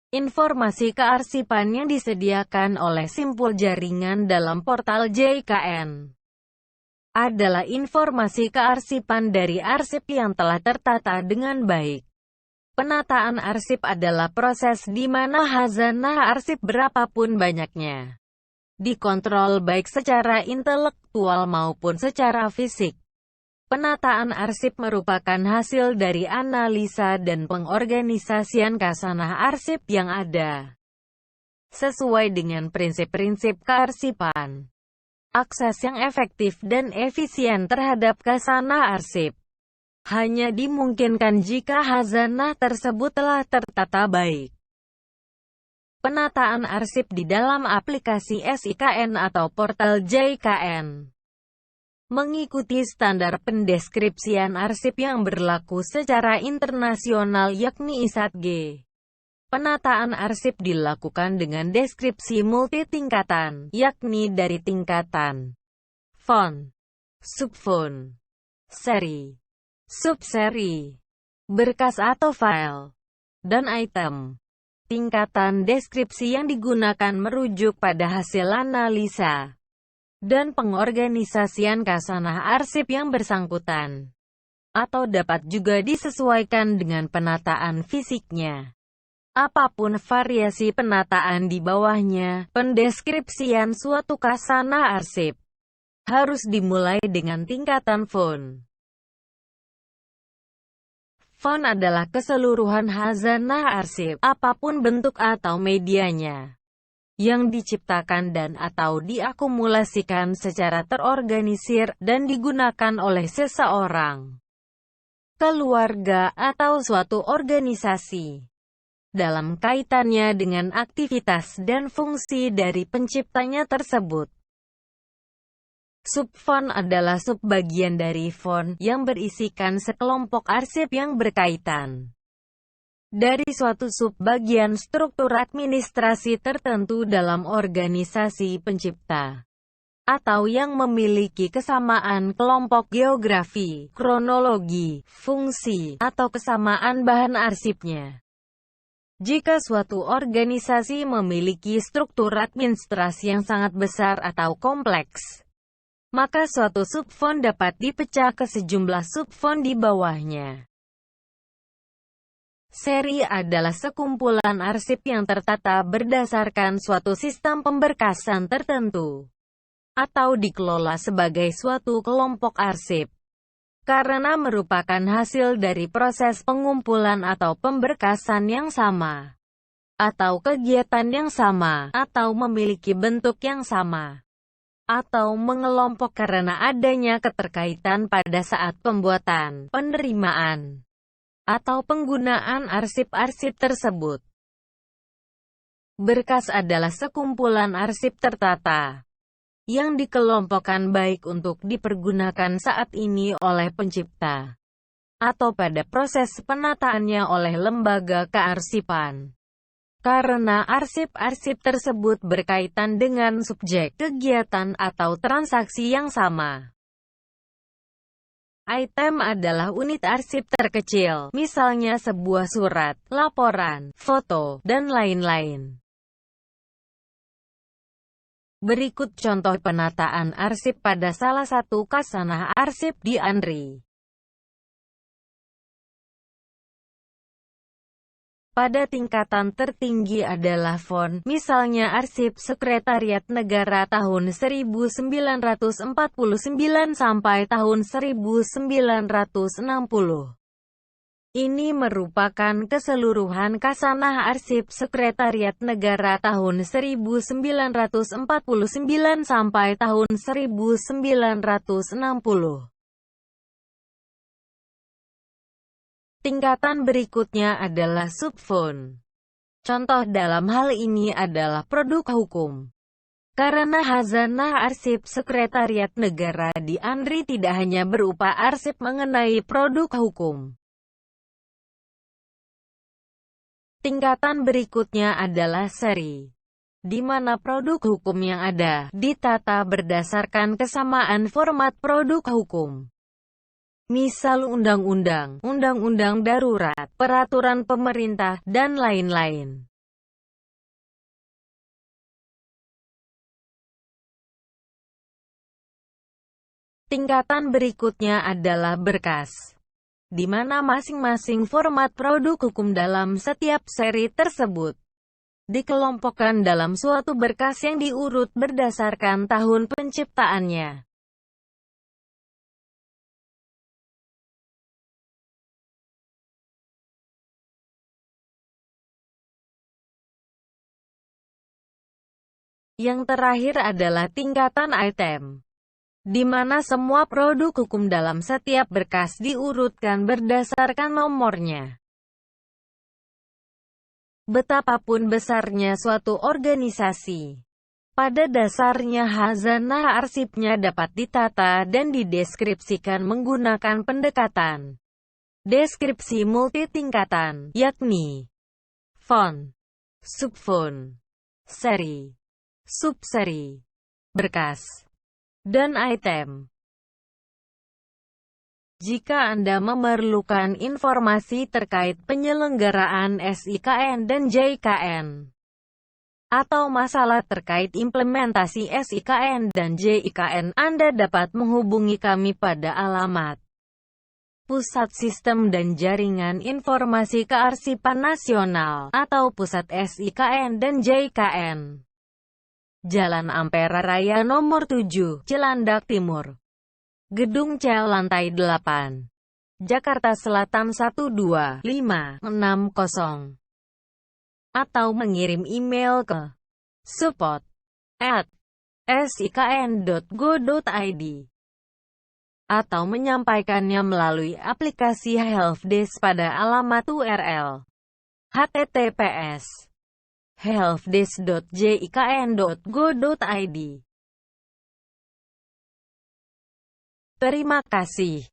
Informasi kearsipan yang disediakan oleh simpul jaringan dalam portal JKN adalah informasi kearsipan dari arsip yang telah tertata dengan baik. Penataan arsip adalah proses di mana khazanah arsip berapapun banyaknya dikontrol baik secara intelektual maupun secara fisik. Penataan arsip merupakan hasil dari analisa dan pengorganisasian khazanah arsip yang ada, sesuai dengan prinsip-prinsip kearsipan. Akses yang efektif dan efisien terhadap khazanah arsip hanya dimungkinkan jika khazanah tersebut telah tertata baik. Penataan arsip di dalam aplikasi SIKN atau portal JKN mengikuti standar pendeskripsian arsip yang berlaku secara internasional yakni ISAT-G. Penataan arsip dilakukan dengan deskripsi multitingkatan, yakni dari tingkatan font, subfont, seri, subseri, berkas atau file, dan item. Tingkatan deskripsi yang digunakan merujuk pada hasil analisa dan pengorganisasian khazanah arsip yang bersangkutan, atau dapat juga disesuaikan dengan penataan fisiknya. Apapun variasi penataan di bawahnya, pendeskripsian suatu khazanah arsip harus dimulai dengan tingkatan font. Font adalah keseluruhan khazanah arsip, apapun bentuk atau medianya, yang diciptakan dan atau diakumulasikan secara terorganisir, dan digunakan oleh seseorang, keluarga, atau suatu organisasi, dalam kaitannya dengan aktivitas dan fungsi dari penciptanya tersebut. Subfont adalah subbagian dari font, yang berisikan sekelompok arsip yang berkaitan dari suatu subbagian struktur administrasi tertentu dalam organisasi pencipta, atau yang memiliki kesamaan kelompok geografi, kronologi, fungsi, atau kesamaan bahan arsipnya. Jika suatu organisasi memiliki struktur administrasi yang sangat besar atau kompleks, maka suatu subfont dapat dipecah ke sejumlah subfont di bawahnya. Seri adalah sekumpulan arsip yang tertata berdasarkan suatu sistem pemberkasan tertentu, atau dikelola sebagai suatu kelompok arsip, karena merupakan hasil dari proses pengumpulan atau pemberkasan yang sama, atau kegiatan yang sama, atau memiliki bentuk yang sama, atau mengelompok karena adanya keterkaitan pada saat pembuatan, penerimaan, atau penggunaan arsip-arsip tersebut. Berkas adalah sekumpulan arsip tertata, yang dikelompokkan baik untuk dipergunakan saat ini oleh pencipta, atau pada proses penataannya oleh lembaga kearsipan. Karena arsip-arsip tersebut berkaitan dengan subjek, kegiatan, atau transaksi yang sama. Item adalah unit arsip terkecil, misalnya sebuah surat, laporan, foto, dan lain-lain. Berikut contoh penataan arsip pada salah satu khazanah arsip di ANRI. Pada tingkatan tertinggi adalah font, misalnya arsip Sekretariat Negara tahun 1949 sampai tahun 1960. Ini merupakan keseluruhan khazanah arsip Sekretariat Negara tahun 1949 sampai tahun 1960. Tingkatan berikutnya adalah subfont. Contoh dalam hal ini adalah produk hukum. Karena khazanah arsip Sekretariat Negara di ANRI tidak hanya berupa arsip mengenai produk hukum. Tingkatan berikutnya adalah seri, di mana produk hukum yang ada ditata berdasarkan kesamaan format produk hukum. Misal undang-undang, undang-undang darurat, peraturan pemerintah, dan lain-lain. Tingkatan berikutnya adalah berkas, di mana masing-masing format produk hukum dalam setiap seri tersebut dikelompokkan dalam suatu berkas yang diurut berdasarkan tahun penciptaannya. Yang terakhir adalah tingkatan item, di mana semua produk hukum dalam setiap berkas diurutkan berdasarkan nomornya. Betapapun besarnya suatu organisasi, pada dasarnya khazanah arsipnya dapat ditata dan dideskripsikan menggunakan pendekatan deskripsi multitingkatan, yakni font, subfont, seri, subseri, berkas, dan item. Jika Anda memerlukan informasi terkait penyelenggaraan SIKN dan JIKN, atau masalah terkait implementasi SIKN dan JIKN, Anda dapat menghubungi kami pada alamat Pusat Sistem dan Jaringan Informasi Kearsipan Nasional, atau Pusat SIKN dan JIKN, Jalan Ampera Raya Nomor 7, Cilandak Timur, Gedung C Lantai 8, Jakarta Selatan 12560, atau mengirim email ke support@sikn.go.id, atau menyampaikannya melalui aplikasi Helpdesk pada alamat URL https://helpdesk.jikn.go.id. Terima kasih.